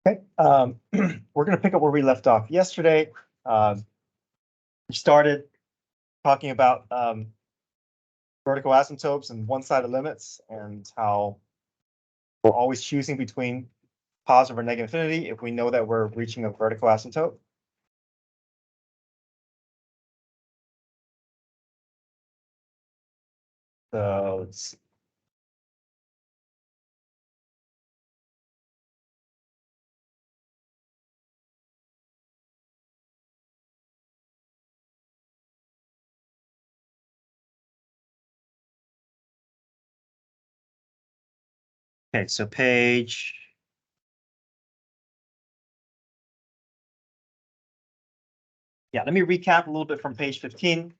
Okay, we're going to pick up where we left off yesterday. We started talking about vertical asymptotes and one-sided limits and how we're always choosing between positive or negative infinity if we know that we're reaching a vertical asymptote. So let's okay, so page. Yeah, let me recap a little bit from page 15.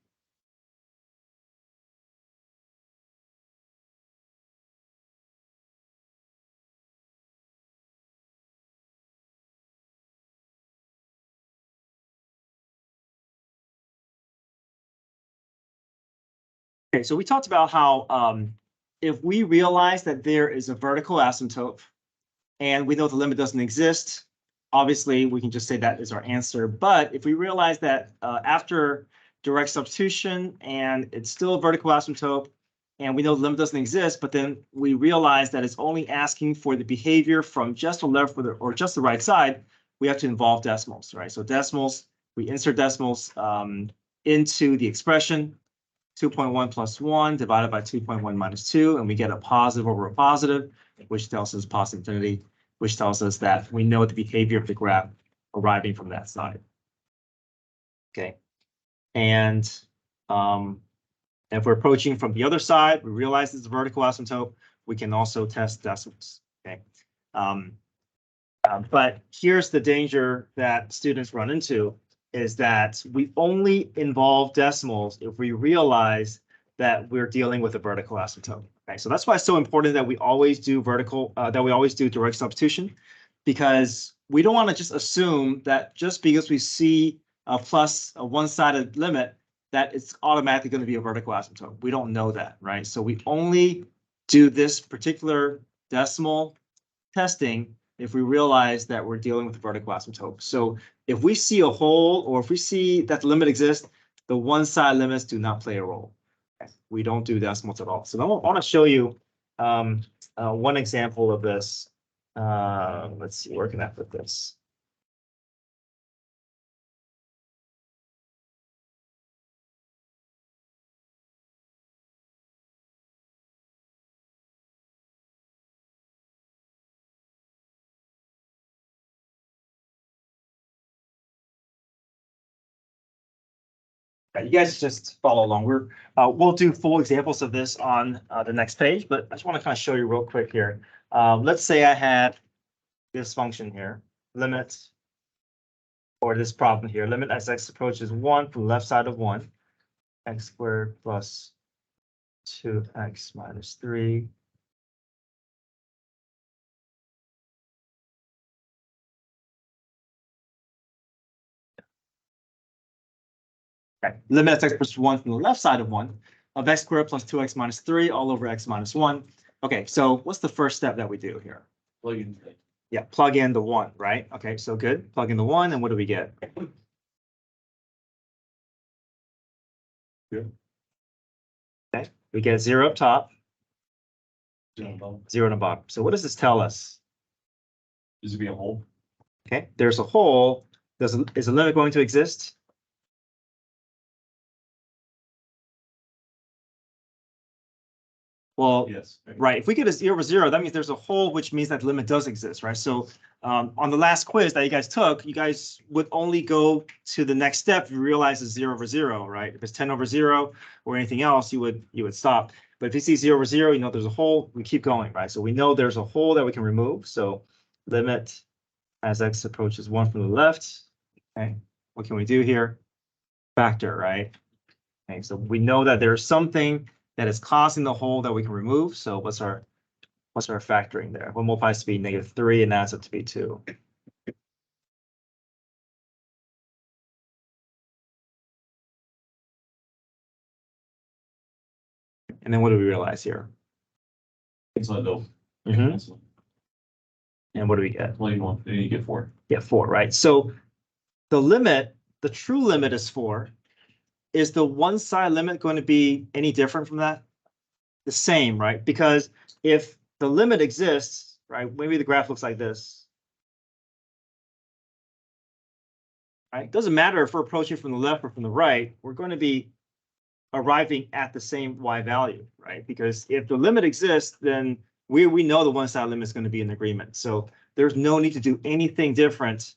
Okay, so we talked about how if we realize that there is a vertical asymptote and we know the limit doesn't exist, obviously we can just say that is our answer. But if we realize that after direct substitution and it's still a vertical asymptote and we know the limit doesn't exist, but then we realize that it's only asking for the behavior from just the left or just the right side, we have to involve decimals, right? So decimals, we insert decimals into the expression. 2.1 plus 1 divided by 2.1 minus 2, and we get a positive over a positive, which tells us positive infinity, which tells us that we know the behavior of the graph arriving from that side. Okay, and if we're approaching from the other side, we realize it's a vertical asymptote, we can also test decimals. Okay, but here's the danger that students run into, is that we only involve decimals if we realize that we're dealing with a vertical asymptote. Okay, so that's why it's so important that we always do direct substitution, because we don't want to just assume that just because we see a plus a one-sided limit, that it's automatically going to be a vertical asymptote. We don't know that, right? So we only do this particular decimal testing if we realize that we're dealing with a vertical asymptote. So if we see a hole or if we see that the limit exists, the one-side limits do not play a role. Okay. We don't do decimals at all. So I want to show you one example of this. Let's see, where can I put this? You guys just follow along. We'll do full examples of this on the next page, but I just want to kind of show you real quick here. Let's say I had this function here, limit, or this problem here, limit as x approaches 1 from the left side of 1, x squared plus 2x minus 3. Okay. Limit as x approaches 1 from the left side of 1 of x squared plus 2x minus 3 all over x minus 1. Okay, so what's the first step that we do here? Plug in. Yeah, plug in the 1, right? Okay, so good. Plug in the 1, and what do we get? Good. Okay, we get 0 up top, 0 on the bottom. So what does this tell us? Is it be a hole? Okay, there's a hole. Is a limit going to exist? Well, Yes. right. If we get a 0 over 0, that means there's a hole, which means that the limit does exist, right? So on the last quiz that you guys took, you guys would only go to the next step if you realize it's 0 over 0, right? If it's 10 over 0 or anything else, you would stop. But if you see 0 over 0, you know there's a hole, we keep going, right? So we know there's a hole that we can remove. So limit as x approaches 1 from the left. Okay, what can we do here? Factor, right? Okay, so we know that there's something that is causing the hole that we can remove. So what's our factoring there? 1 multiplies to be -3 and adds up to be 2. And then what do we realize here? It's not no. Mhm. And what do we get? Well, you want, then you get 4. Yeah, 4, right? So the limit, the true limit is 4. Is the one side limit going to be any different from that? The same, right? Because if the limit exists, right, maybe the graph looks like this. Right? It doesn't matter if we're approaching from the left or from the right, we're going to be arriving at the same y value, right? Because if the limit exists, then we know the one side limit is going to be in agreement. So there's no need to do anything different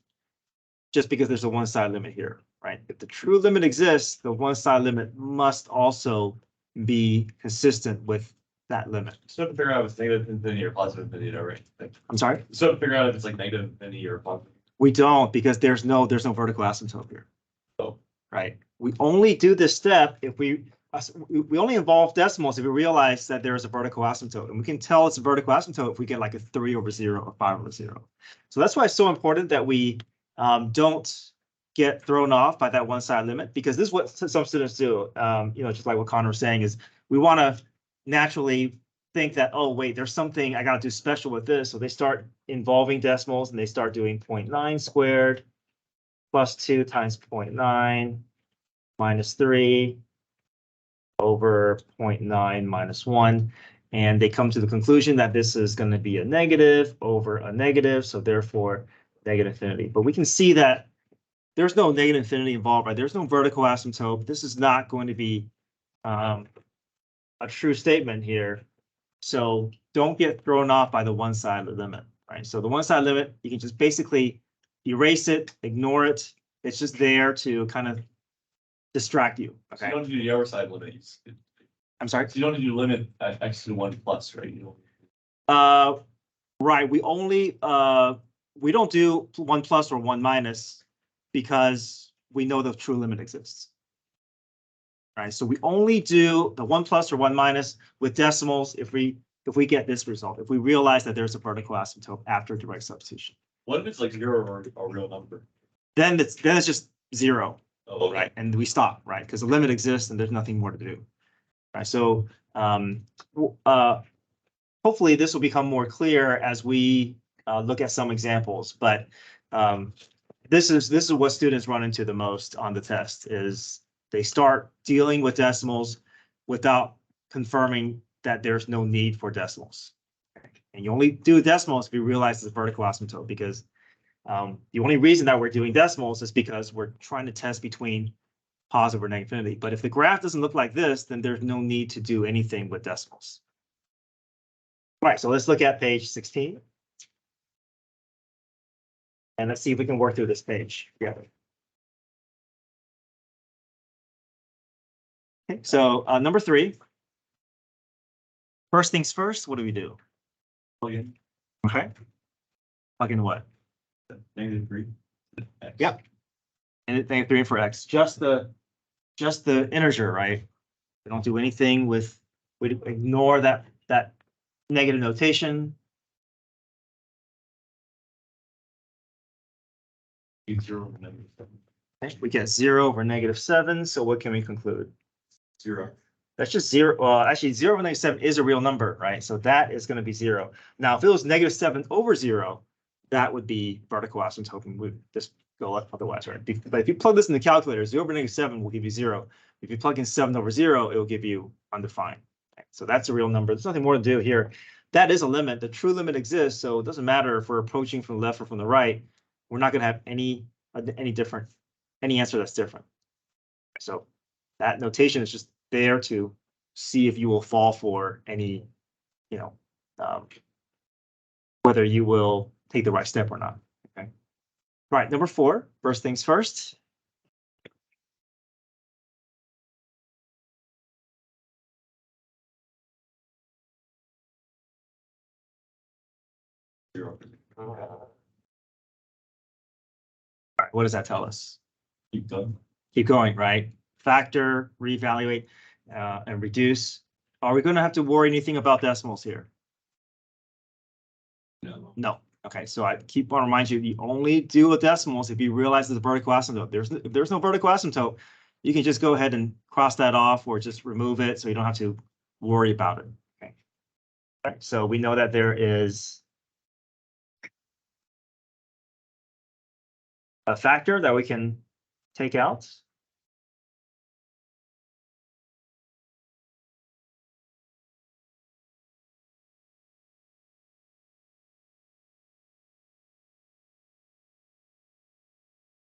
just because there's a one side limit here, right? If the true limit exists, the one side limit must also be consistent with that limit. So to figure out if it's negative infinity or positive infinity, right? I'm sorry? So to figure out if it's like negative infinity or positive. We don't, because there's no vertical asymptote here. Oh. Right. We only do this step if we only involve decimals if we realize that there is a vertical asymptote, and we can tell it's a vertical asymptote if we get like a 3/0 or 5/0. So that's why it's so important that we don't get thrown off by that one side limit, because this is what some students do. Just like what Connor was saying, is we want to naturally think that, oh, wait, there's something I got to do special with this. So they start involving decimals and they start doing 0.9 squared plus 2 times 0.9 minus 3 over 0.9 minus 1. And they come to the conclusion that this is going to be a negative over a negative. So therefore, negative infinity. But we can see that there's no negative infinity involved, right? There's no vertical asymptote. This is not going to be a true statement here. So don't get thrown off by the one side limit, right? So the one side limit, you can just basically erase it, ignore it. It's just there to kind of distract you. So Okay. you don't do the other side limit. I'm sorry. So you don't need to limit at x to 1 plus, right? You know? Right. We only we don't do 1 plus or 1 minus because we know the true limit exists. Right. So we only do the 1 plus or 1 minus with decimals if we get this result, if we realize that there's a vertical asymptote after direct substitution. What if it's like 0 or a real number? Then it's just 0. Oh, okay. Right. And we stop, right? Because the limit exists and there's nothing more to do. Right. So hopefully this will become more clear as we look at some examples. But this is what students run into the most on the test, is they start dealing with decimals without confirming that there's no need for decimals. Okay. And you only do decimals if you realize it's a vertical asymptote, because the only reason that we're doing decimals is because we're trying to test between positive or negative infinity. But if the graph doesn't look like this, then there's no need to do anything with decimals. All right, so let's look at page 16. And let's see if we can work through this page together. Okay, so number 3. First things first, what do we do? Plug in. Okay. Plug in what? -3. X. Yep. And negative 3 for x. Just the integer, right? We don't do anything with, we ignore that negative notation. 0 over -7. Okay, we get 0 over -7. So what can we conclude? 0. That's just 0. Well, actually 0 over -7 is a real number, right? So that is going to be 0. Now, if it was -7 over 0, that would be vertical asymptote, and we just go otherwise, right? But if you plug this in the calculator, 0 over -7 will give you 0. If you plug in 7 over 0, it will give you undefined. Okay, so that's a real number. There's nothing more to do here. That is a limit. The true limit exists, so it doesn't matter if we're approaching from the left or from the right. We're not going to have any answer that's different. So that notation is just there to see if you will fall for any, whether you will take the right step or not. Okay. Right. Number 4, first things first. All right. What does that tell us? Keep going. Keep going, right? Factor, reevaluate, and reduce. Are we going to have to worry anything about decimals here? No. No. Okay, so I keep on remind you only do with decimals if you realize there's a vertical asymptote. If there's no vertical asymptote, you can just go ahead and cross that off or just remove it so you don't have to worry about it. Okay. All right, so we know that there is a factor that we can take out.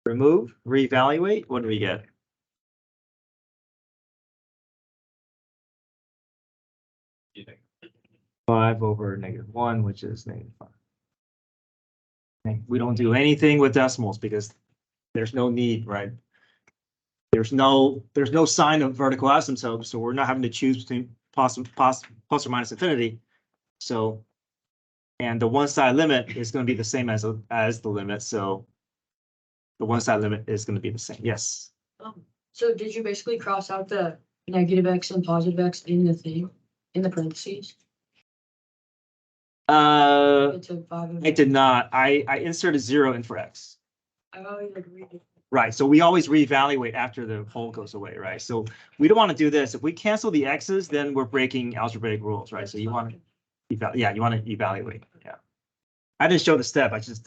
Remove, reevaluate, what do we get? Yeah. 5 over -1, which is -5. Okay, we don't do anything with decimals because there's no need, right? There's no sign of vertical asymptote, so we're not having to choose between plus or minus infinity. So, and the one side limit is going to be the same as the limit, so the one side limit is going to be the same. Yes. So did you basically cross out the negative x and positive x in the thing, in the parentheses? It took 5 of I did not. I inserted 0 in for x. I always like read it. Right, so we always reevaluate after the hole goes away, right? So we don't want to do this. If we cancel the x's, then we're breaking algebraic rules, right? So you want to you want to evaluate. Yeah. I didn't show the step. I just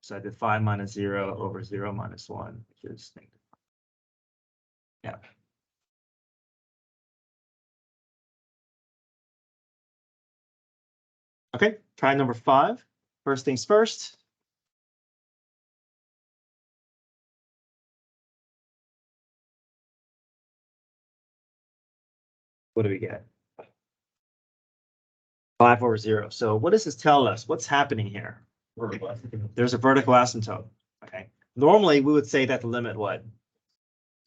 so I did 5 minus 0 over 0 minus 1, which is negative. Yeah. Okay, try number 5. First things first. What do we get? 5 over 0. So what does this tell us? What's happening here? There's a vertical asymptote. Okay. Normally we would say that the limit what?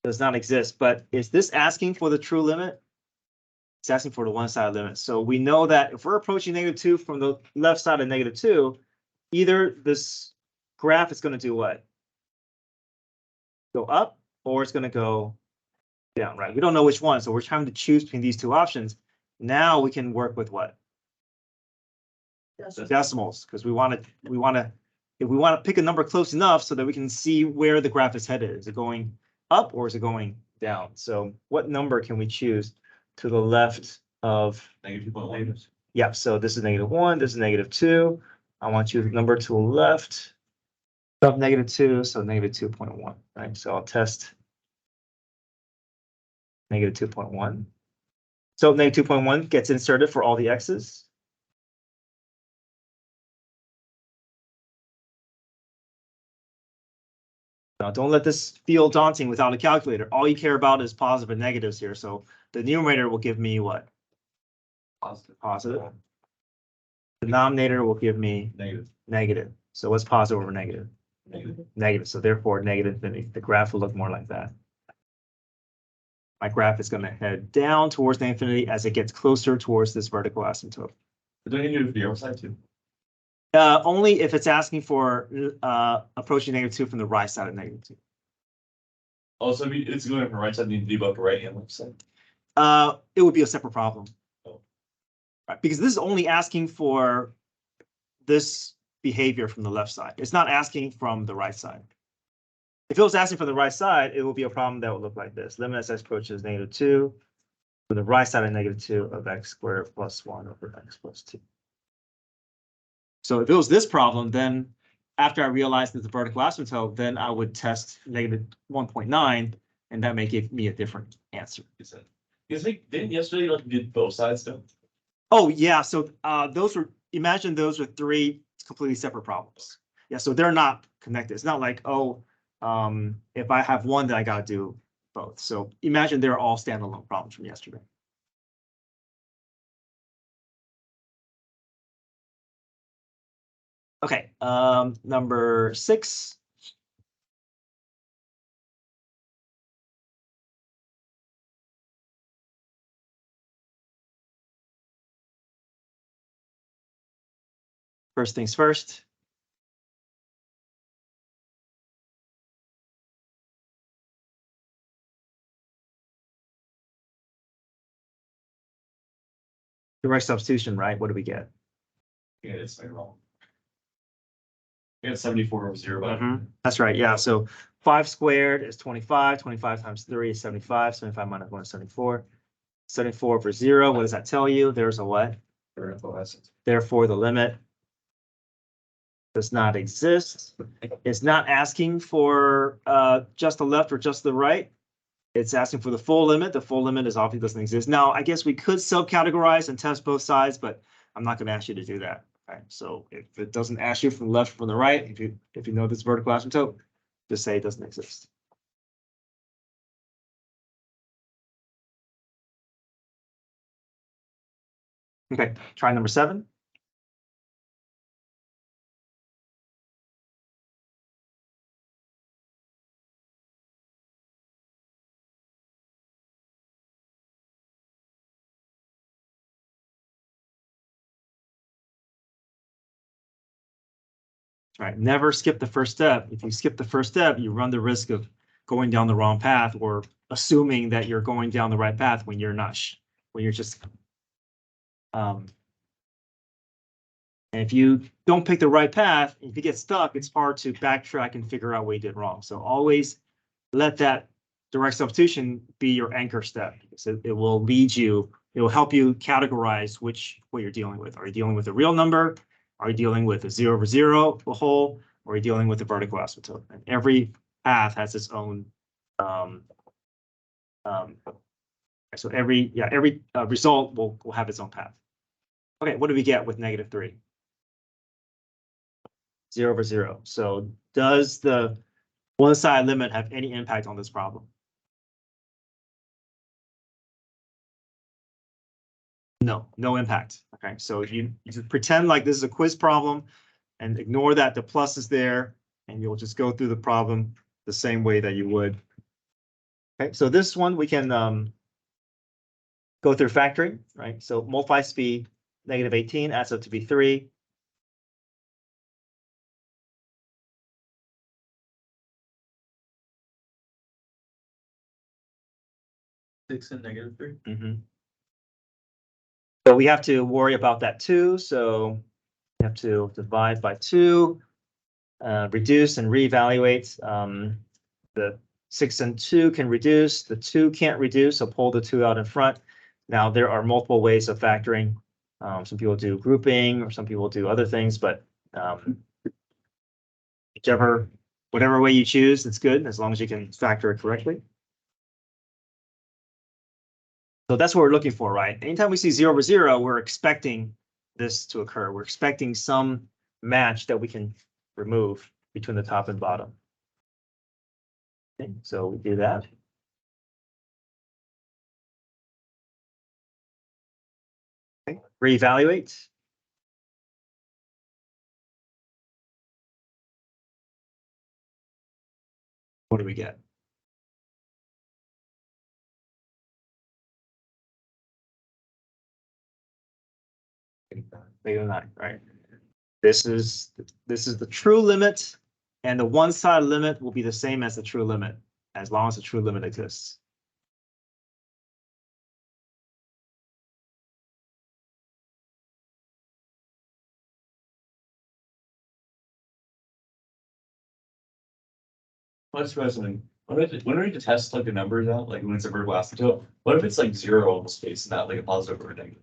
Does not exist, but is this asking for the true limit? It's asking for the one side limit. So we know that if we're approaching -2 from the left side of -2, either this graph is going to do what? Go up, or it's going to go down, right? We don't know which one, so we're trying to choose between these two options. Now we can work with what? The decimals, because we want to pick a number close enough so that we can see where the graph is headed. Is it going up or is it going down? So what number can we choose to the left of -2.1. Yeah, so this is -1, this is -2. I want you to number to the left of -2, so -2.1, right? So I'll test -2.1. So -2.1 gets inserted for all the x's. Now, don't let this feel daunting without a calculator. All you care about is positive and negatives here. So the numerator will give me what? Positive. The denominator will give me negative. So what's positive over negative? Negative. So therefore, negative infinity. The graph will look more like that. My graph is going to head down towards the infinity as it gets closer towards this vertical asymptote. Do I need to do it for the other side too? Only if it's asking for approaching -2 from the right side of -2. Also, it's going from right side, need to do both right and left side. It would be a separate problem. Oh. Right, because this is only asking for this behavior from the left side. It's not asking from the right side. If it was asking from the right side, it would be a problem that would look like this. Limit as x approaches -2 from the right side of -2 of x squared plus 1 over x plus 2. So if it was this problem, then after I realized that the vertical asymptote, then I would test -1.9, and that may give me a different answer. Because didn't yesterday like did both sides though? Oh, yeah. So imagine those are 3 completely separate problems. Yeah, so they're not connected. It's not like, oh, if I have one, then I got to do both. So imagine they're all standalone problems from yesterday. Okay, number 6. First things first. Direct substitution, right? What do we get? Yeah, it's like wrong. We got 74 over 0. But That's right. Yeah. So 5 squared is 25. 25 times 3 is 75. 75 minus 1 is 74. 74 over 0. What does that tell you? There's a what? Therefore, the limit does not exist. It's not asking for just the left or just the right. It's asking for the full limit. The full limit is obviously doesn't exist. Now, I guess we could subcategorize and test both sides, but I'm not going to ask you to do that. Okay, so if it doesn't ask you from the left or from the right, if you know this vertical asymptote, just say it doesn't exist. Okay, try number 7. All right, never skip the first step. If you skip the first step, you run the risk of going down the wrong path or assuming that you're going down the right path when you're not, when you're just. And if you don't pick the right path, if you get stuck, it's hard to backtrack and figure out what you did wrong. So always let that direct substitution be your anchor step, because it will lead you, it will help you categorize what you're dealing with. Are you dealing with a real number? Are you dealing with a 0 over 0, a whole, or are you dealing with a vertical asymptote? And every path has its own. So every result will have its own path. Okay, what do we get with -3? 0 over 0. So does the one-side limit have any impact on this problem? No, no impact. Okay, so you just pretend like this is a quiz problem and ignore that the plus is there, and you'll just go through the problem the same way that you would. Okay, so this one we can go through factoring, right? So multiply speed, -18 adds up to be 3. Six and -3. So we have to worry about that too. So we have to divide by 2, reduce and reevaluate. The 6 and 2 can reduce, the 2 can't reduce, so pull the 2 out in front. Now there are multiple ways of factoring. Some people do grouping or some people do other things, but whatever way you choose, it's good as long as you can factor it correctly. So that's what we're looking for, right? Anytime we see 0 over 0, we're expecting this to occur. We're expecting some match that we can remove between the top and bottom. Okay, so we do that. Okay, reevaluate. What do we get? -9, right? This is the true limit, and the one-side limit will be the same as the true limit, as long as the true limit exists. What's something? When we test like the numbers out, like when it's a vertical asymptote, what if it's like 0 on the space, not like a positive or a negative?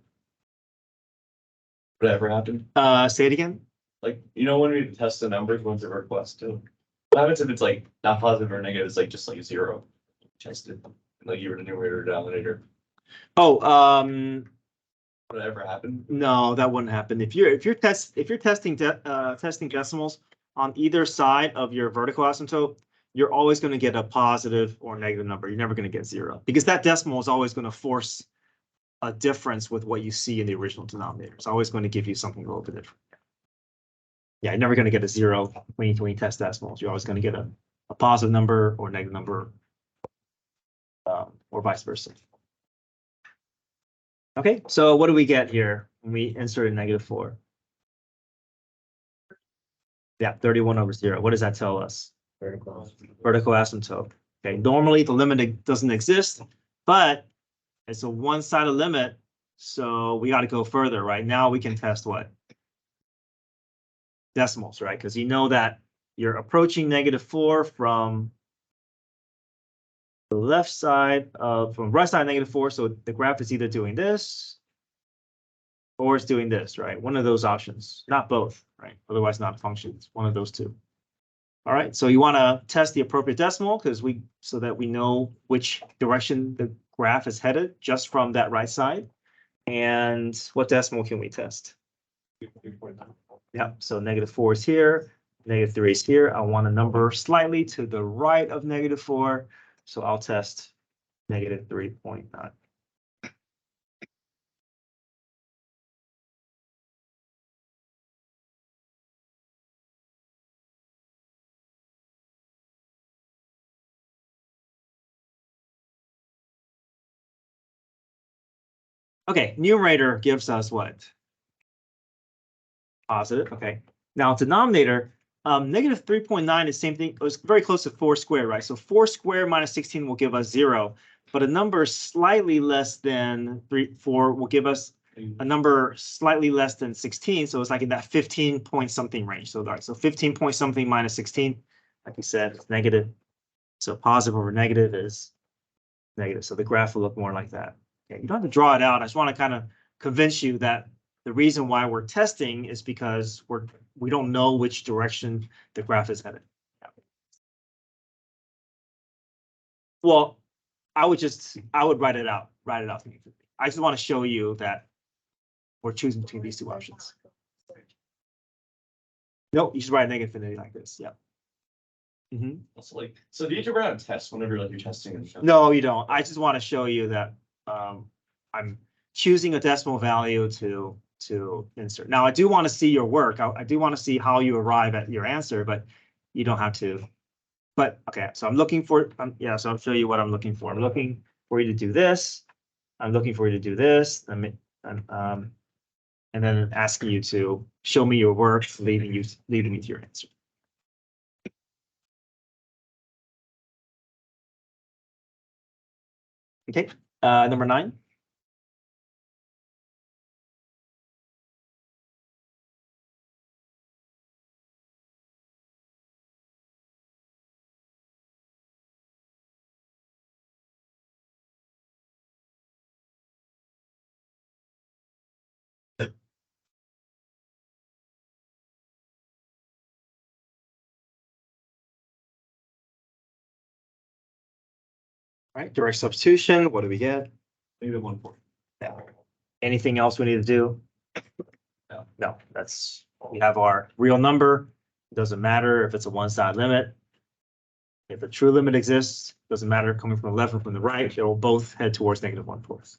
Would that ever happen? Say it again. Like, when we test the numbers, when it's a vertical asymptote, what happens if it's like not positive or negative? It's like just like 0. Tested, like you were the numerator or denominator. Oh, Would that ever happen? no, that wouldn't happen. If you're testing decimals on either side of your vertical asymptote, you're always going to get a positive or negative number. You're never going to get 0, because that decimal is always going to force a difference with what you see in the original denominator. It's always going to give you something a little bit different. Yeah, you're never going to get a 0 when you test decimals. You're always going to get a positive number or negative number, or vice versa. Okay, so what do we get here when we insert a -4? Yeah, 31 over 0. What does that tell us? Vertical asymptote. Okay, normally the limit doesn't exist, but it's a one-sided limit, so we got to go further, right? Now we can test what? Decimals, right? Because you know that you're approaching -4 from the left side from right side -4, so the graph is either doing this or it's doing this, right? One of those options, not both, right? Otherwise not a function. It's one of those two. All right, so you want to test the appropriate decimal so that we know which direction the graph is headed just from that right side. And what decimal can we test? 3.9. Yep, so -4 is here, -3 is here. I want a number slightly to the right of -4, so I'll test -3.9. Okay, numerator gives us what? Positive, okay. Now denominator, -3.9 is same thing. It was very close to 4 squared, right? So 4 squared minus 16 will give us 0, but a number slightly less than 4 will give us a number slightly less than 16. So it's like in that 15 point something range. So, all right, so 15 point something minus 16, like you said, it's negative. So positive over negative is negative. So the graph will look more like that. Okay, you don't have to draw it out. I just want to kind of convince you that the reason why we're testing is because we don't know which direction the graph is headed. Well, I would write it out. I just want to show you that we're choosing between these two options. Nope, you should write negative infinity like this. Yeah. Also, like, so do you ever have tests whenever like you're testing and stuff? No, you don't. I just want to show you that I'm choosing a decimal value to insert. Now, I do want to see your work. I do want to see how you arrive at your answer, but you don't have to. But okay, so I'm looking for, yeah, so I'll show you what I'm looking for. I'm looking for you to do this. I'm looking for you to do this. And then asking you to show me your work, leading me to your answer. Okay, number 9. All right, direct substitution. What do we get? -1.4. Yeah. Anything else we need to do? No, we have our real number. It doesn't matter if it's a one-side limit. If a true limit exists, doesn't matter coming from the left or from the right, they will both head towards -1/4.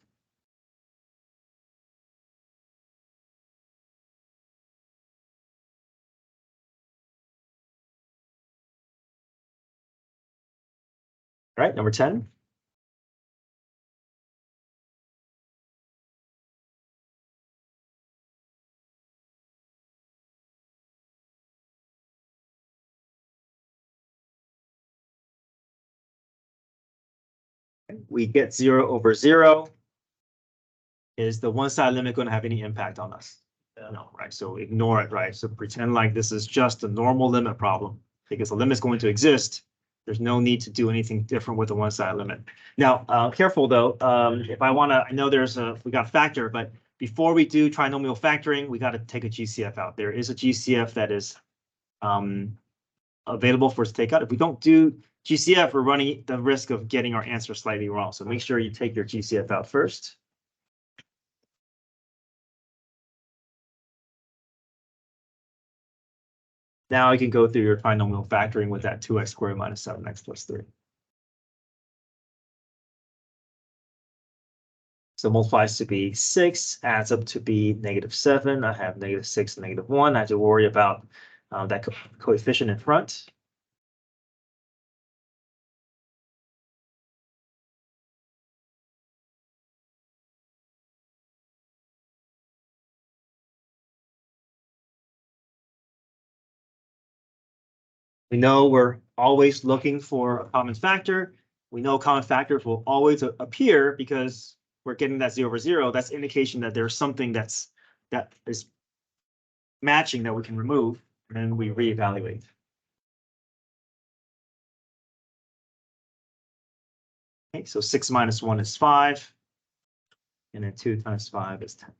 All right, number 10. We get 0 over 0. Is the one-side limit going to have any impact on us? No, right? So ignore it, right? So pretend like this is just a normal limit problem because the limit's going to exist. There's no need to do anything different with the one-side limit. Now, careful though. If I want to, I know we got a factor, but before we do trinomial factoring, we got to take a GCF out. There is a GCF that is available for us to take out. If we don't do GCF, we're running the risk of getting our answer slightly wrong. So make sure you take your GCF out first. Now you can go through your trinomial factoring with that 2x squared minus 7x plus 3. So multiplies to be 6, adds up to be -7. I have -6 and -1. I have to worry about that coefficient in front. We know we're always looking for a common factor. We know common factors will always appear because we're getting that 0 over 0. That's indication that there's something that is matching that we can remove, and then we reevaluate. Okay, so 6 minus 1 is 5, and then 2 times 5 is 10.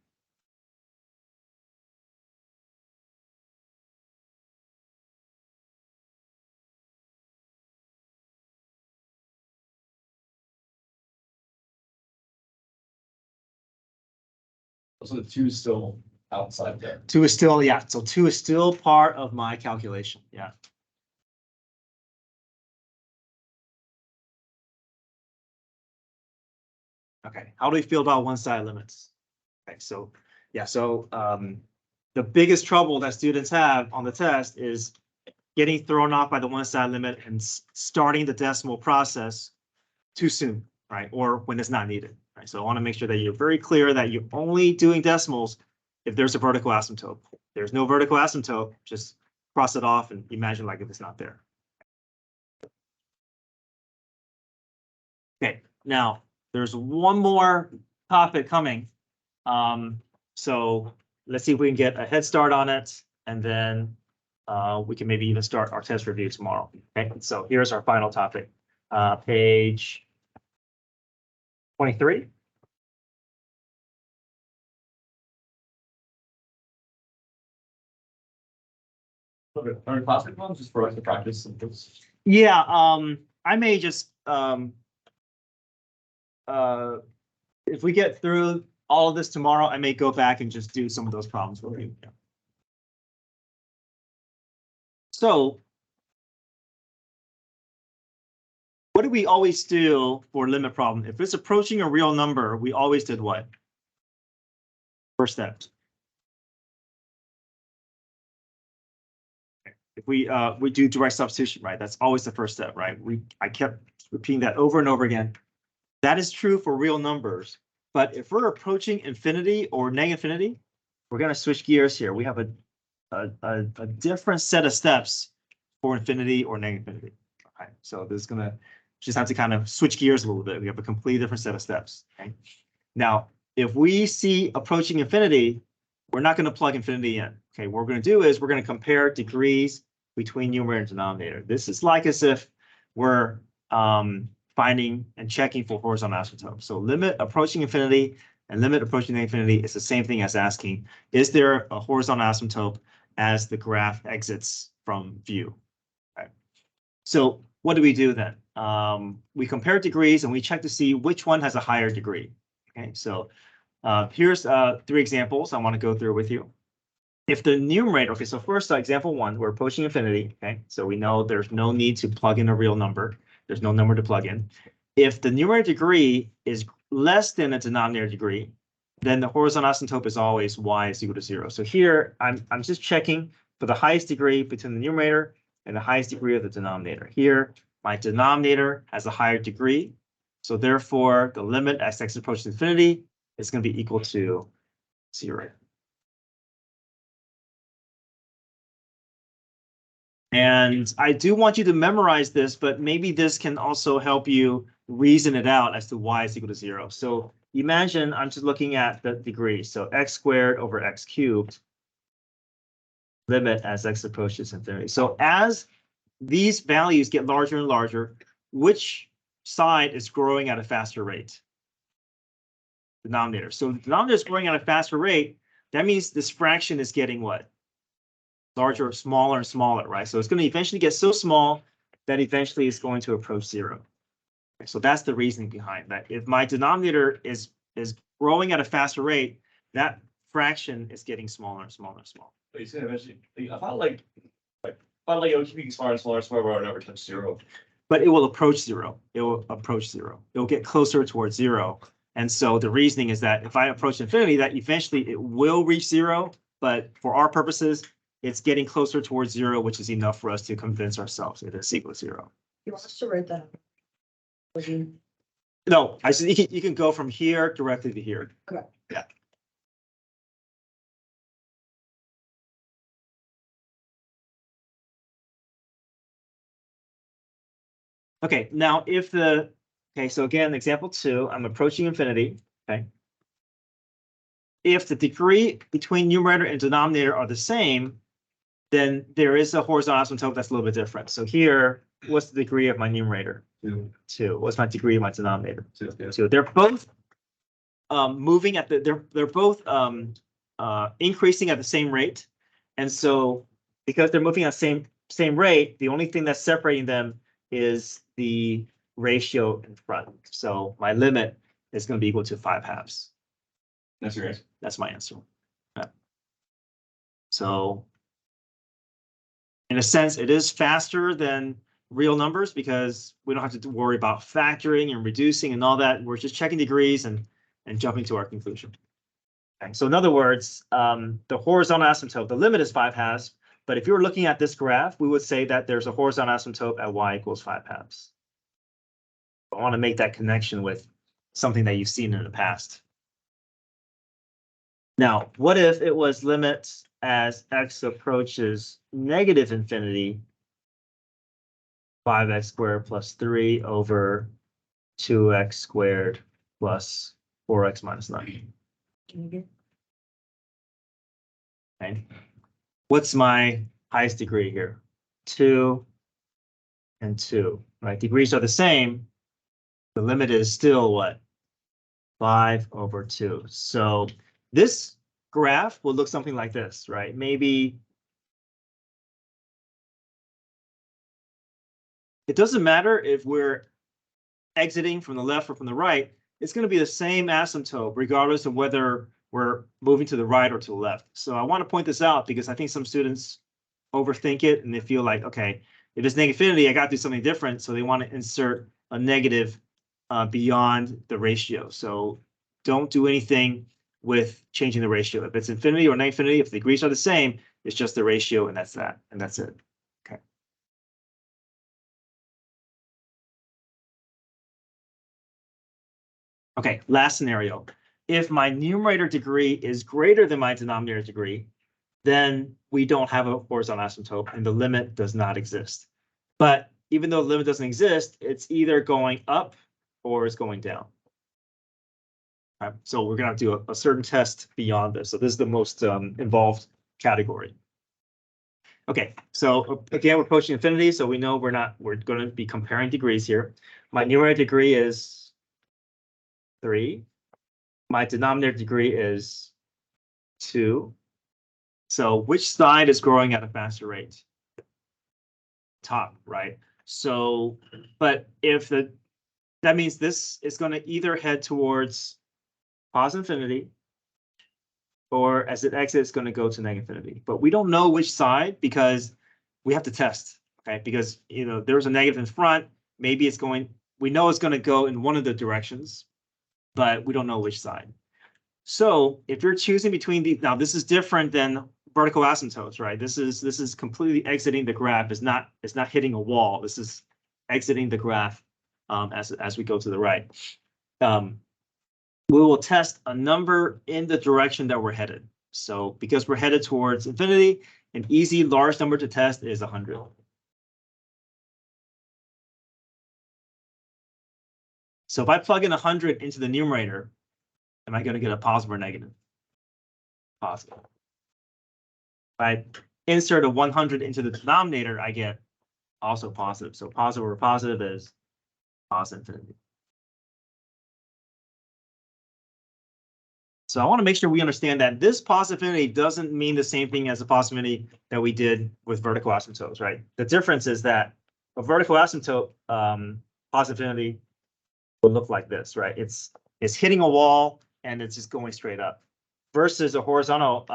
So the two is still outside there. 2 is still, yeah, so 2 is still part of my calculation, yeah. Okay, how do we feel about one-side limits? Okay, so, yeah, so the biggest trouble that students have on the test is getting thrown off by the one-side limit and starting the decimal process too soon, right? Or when it's not needed, right? So I want to make sure that you're very clear that you're only doing decimals if there's a vertical asymptote. If there's no vertical asymptote, just cross it off and imagine like if it's not there. Okay, now there's one more topic coming. So let's see if we can get a head start on it, and then we can maybe even start our test review tomorrow. Okay, so here's our final topic, page 23. Are classic ones just for us to practice some things? Yeah, I may just if we get through all of this tomorrow, I may go back and just do some of those problems with you. So what do we always do for limit problem? If it's approaching a real number, we always did what? First step. If we do direct substitution, right? That's always the first step, right? I kept repeating that over and over again. That is true for real numbers, but if we're approaching infinity or negative infinity, we're going to switch gears here. We have a different set of steps for infinity or negative infinity. Okay, so this is going to just have to kind of switch gears a little bit. We have a completely different set of steps. Okay, now if we see approaching infinity, we're not going to plug infinity in. Okay, what we're going to do is we're going to compare degrees between numerator and denominator. This is like as if we're finding and checking for horizontal asymptote. So limit approaching infinity and limit approaching infinity is the same thing as asking, is there a horizontal asymptote as the graph exits from view? Okay. So what do we do then? We compare degrees and we check to see which one has a higher degree. Okay, so here's 3 examples I want to go through with you. If the numerator, okay, so first example 1, we're approaching infinity. Okay, so we know there's no need to plug in a real number. There's no number to plug in. If the numerator degree is less than the denominator degree, then the horizontal asymptote is always y is equal to 0. So here I'm just checking for the highest degree between the numerator and the highest degree of the denominator. Here, my denominator has a higher degree. So therefore, the limit as x approaches infinity is going to be equal to 0. And I do want you to memorize this, but maybe this can also help you reason it out as to y is equal to 0. So imagine I'm just looking at the degree. So x squared over x cubed, limit as x approaches infinity. So as these values get larger and larger, which side is growing at a faster rate? Denominator. So the denominator is growing at a faster rate. That means this fraction is getting what? Larger, smaller, and smaller, right? So it's going to eventually get so small that eventually it's going to approach 0. Okay, so that's the reasoning behind that. If my denominator is growing at a faster rate, that fraction is getting smaller and smaller and smaller. But you said eventually, I thought like it would keep getting smaller and smaller and smaller, but it would never touch 0. But it will approach 0. It will approach 0. It will get closer towards 0. And so the reasoning is that if I approach infinity, that eventually it will reach 0. But for our purposes, it's getting closer towards 0, which is enough for us to convince ourselves it is equal to 0. You want us to write that? No, I said you can go from here directly to here. Correct. Yeah. Okay, now if so again, example 2, I'm approaching infinity, okay? If the degree between numerator and denominator are the same, then there is a horizontal asymptote that's a little bit different. So here, what's the degree of my numerator? 2. What's my degree of my denominator? 2. 2. They're both moving at they're both increasing at the same rate. And so because they're moving at the same rate, the only thing that's separating them is the ratio in front. So my limit is going to be equal to 5/2. That's your answer. That's my answer. Yeah. So in a sense, it is faster than real numbers because we don't have to worry about factoring and reducing and all that. We're just checking degrees and jumping to our conclusion. Okay, so in other words, the horizontal asymptote, the limit is 5 halves. But if you were looking at this graph, we would say that there's a horizontal asymptote at y equals 5 halves. I want to make that connection with something that you've seen in the past. Now, what if it was limit as x approaches negative infinity, 5x squared plus 3 over 2x squared plus 4x minus 9. Okay. What's my highest degree here? 2 and 2, right? Degrees are the same. The limit is still what? 5 over 2. So this graph will look something like this, right? Maybe it doesn't matter if we're exiting from the left or from the right. It's going to be the same asymptote regardless of whether we're moving to the right or to the left. So I want to point this out because I think some students overthink it and they feel like, okay, if it's negative infinity, I got to do something different. So they want to insert a negative beyond the ratio. So don't do anything with changing the ratio. If it's infinity or negative infinity, if the degrees are the same, it's just the ratio and that's that. And that's it. Okay. Okay, last scenario. If my numerator degree is greater than my denominator degree, then we don't have a horizontal asymptote and the limit does not exist. But even though the limit doesn't exist, it's either going up or it's going down. Right, so we're gonna have to do a certain test beyond this. So this is the most involved category. Okay, so again, we're approaching infinity, so we know we're going to be comparing degrees here. My numerator degree is 3. My denominator degree is 2. So which side is growing at a faster rate? Top, right? So, but if that means this is going to either head towards positive infinity, or as it exits, it's going to go to negative infinity. But we don't know which side because we have to test, okay? Because, you know, there's a negative in front. Maybe it's going, we know it's going to go in one of the directions, but we don't know which side. So if you're choosing between these, now this is different than vertical asymptotes, right? This is completely exiting the graph. It's not hitting a wall. This is exiting the graph as we go to the right. We will test a number in the direction that we're headed. So because we're headed towards infinity, an easy large number to test is 100. So if I plug in 100 into the numerator, am I going to get a positive or negative? Positive. If I insert a 100 into the denominator, I get also positive. So positive over positive is positive infinity. So I want to make sure we understand that this positive infinity doesn't mean the same thing as the positive infinity that we did with vertical asymptotes, right? The difference is that a vertical asymptote positive infinity will look like this, right? It's hitting a wall and it's just going straight up, versus a horizontal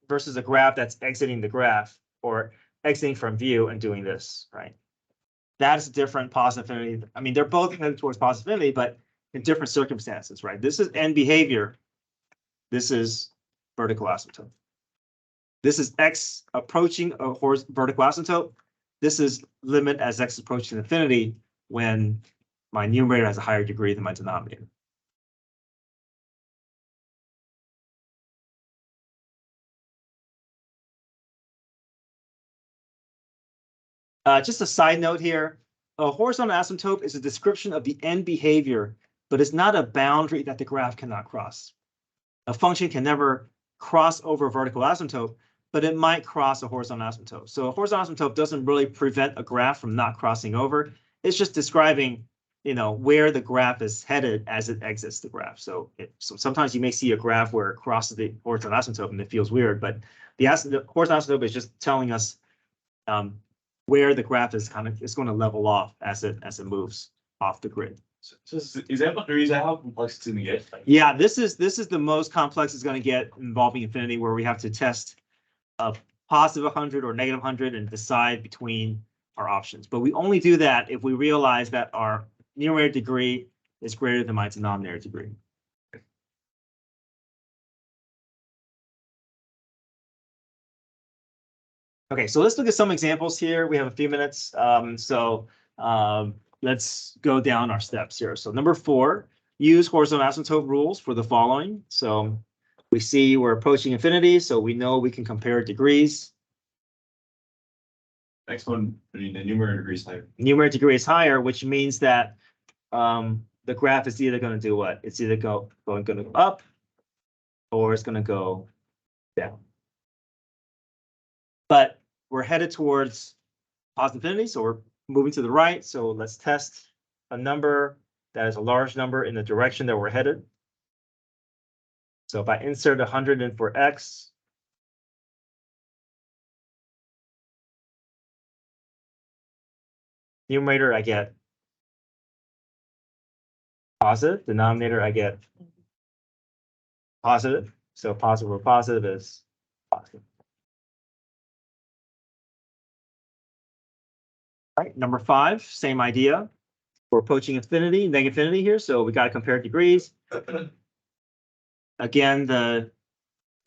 versus a graph that's exiting the graph or exiting from view and doing this, right? That's different positive infinity. I mean, they're both headed towards positive infinity, but in different circumstances, right? This is end behavior. This is vertical asymptote. This is x approaching a vertical asymptote. This is limit as x approaches infinity when my numerator has a higher degree than my denominator. Just a side note here, a horizontal asymptote is a description of the end behavior, but it's not a boundary that the graph cannot cross. A function can never cross over a vertical asymptote, but it might cross a horizontal asymptote. So a horizontal asymptote doesn't really prevent a graph from not crossing over. It's just describing, you know, where the graph is headed as it exits the graph. So sometimes you may see a graph where it crosses the horizontal asymptote and it feels weird, but the horizontal asymptote is just telling us where the graph is going to level off as it moves off the grid. So is that how complex it's gonna get? Like, Yeah, this is the most complex it's going to get involving infinity, where we have to test a positive 100 or negative 100 and decide between our options. But we only do that if we realize that our numerator degree is greater than my denominator degree. Okay, so let's look at some examples here. We have a few minutes. Let's go down our steps here. So number 4, use horizontal asymptote rules for the following. So we see we're approaching infinity, so we know we can compare degrees. next one, I mean, the numerator degree is higher. Numerator degree is higher, which means that the graph is either going to do what? It's either going to go up or it's going to go down. But we're headed towards positive infinity, so we're moving to the right. So let's test a number that is a large number in the direction that we're headed. So if I insert 100 in for x, numerator I get positive, denominator I get positive. So positive over positive is positive. All right, number 5, same idea. We're approaching infinity, negative infinity here, so we got to compare degrees. Again, the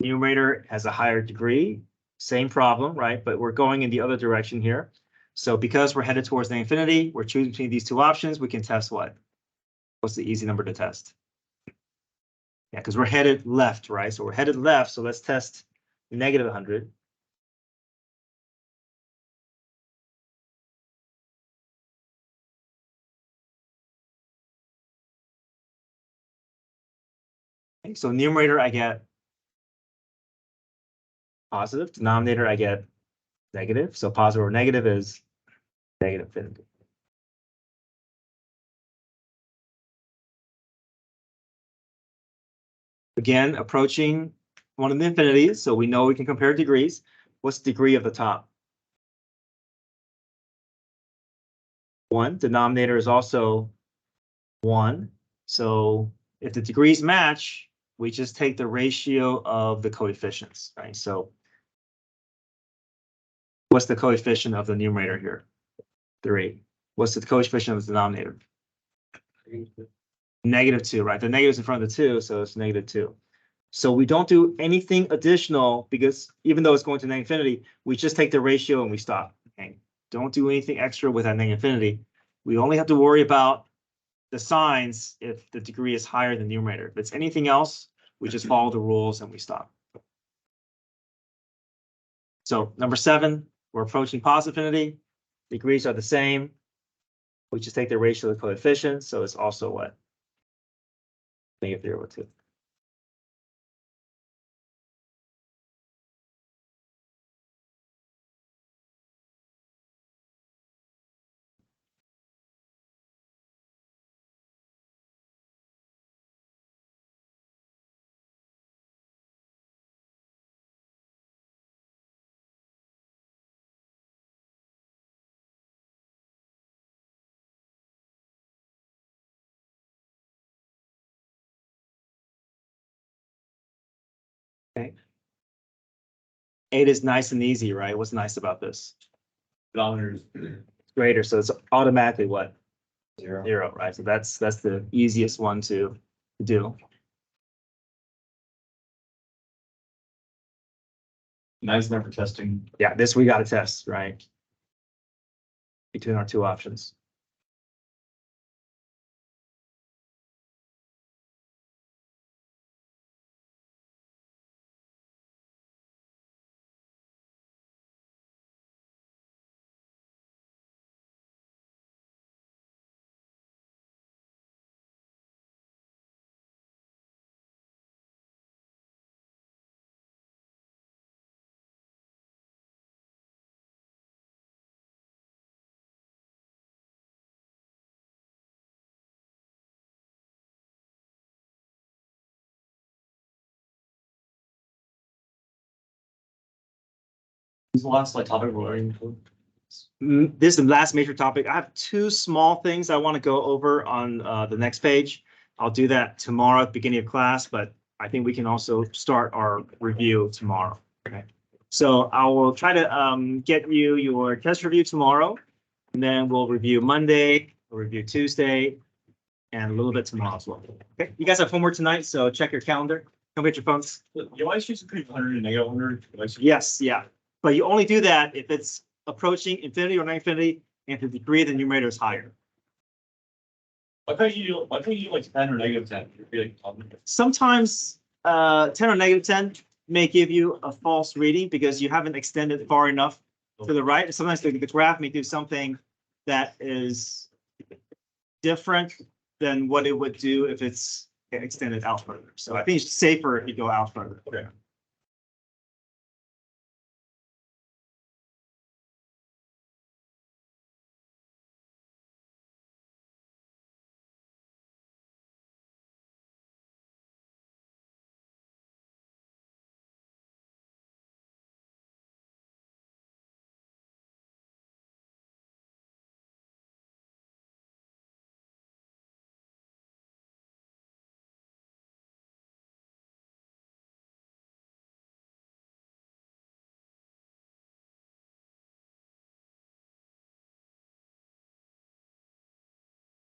numerator has a higher degree, same problem, right? But we're going in the other direction here. So because we're headed towards the infinity, we're choosing between these two options. We can test what? What's the easy number to test? Yeah, because we're headed left, right? So we're headed left. So let's test negative 100. Okay, so numerator, I get positive. Denominator, I get negative. So positive or negative is negative infinity. Again, approaching one of the infinities, so we know we can compare degrees. What's the degree of the top? 1. Denominator is also 1. So if the degrees match, we just take the ratio of the coefficients, right? So what's the coefficient of the numerator here? 3. What's the coefficient of the denominator? -2, right? The negative's in front of the 2, so it's -2. So we don't do anything additional because even though it's going to negative infinity, we just take the ratio and we stop. Okay? Don't do anything extra with that negative infinity. We only have to worry about the signs if the degree is higher than the numerator. If it's anything else, we just follow the rules and we stop. So number 7, we're approaching positive infinity. Degrees are the same. We just take the ratio of the coefficients. So it's also what? -0/2. Okay. 8 is nice and easy, right? What's nice about this? Denominator is Greater, so it's automatically what? 0. 0, right? So that's the easiest one to do. Nice number testing. Yeah, this we got to test, right? Between our two options. Who's the last like topic we're learning? this is the last major topic. I have two small things I want to go over on the next page. I'll do that tomorrow at the beginning of class, but I think we can also start our review tomorrow. Okay. So I will try to get you your test review tomorrow, and then we'll review Monday, we'll review Tuesday, and a little bit tomorrow as well. Okay, you guys have homework tonight, so check your calendar. Come get your phones. You always choose between 100 and negative 100. Yes, yeah, but you only do that if it's approaching infinity or infinity, and to the degree the numerator is higher. Why can't you do like 10 or negative 10? You'd be like, Sometimes 10 or negative 10 may give you a false reading because you haven't extended far enough to the right. Sometimes the graph may do something that is different than what it would do if it's extended out further. So I think it's safer if you go out further. okay.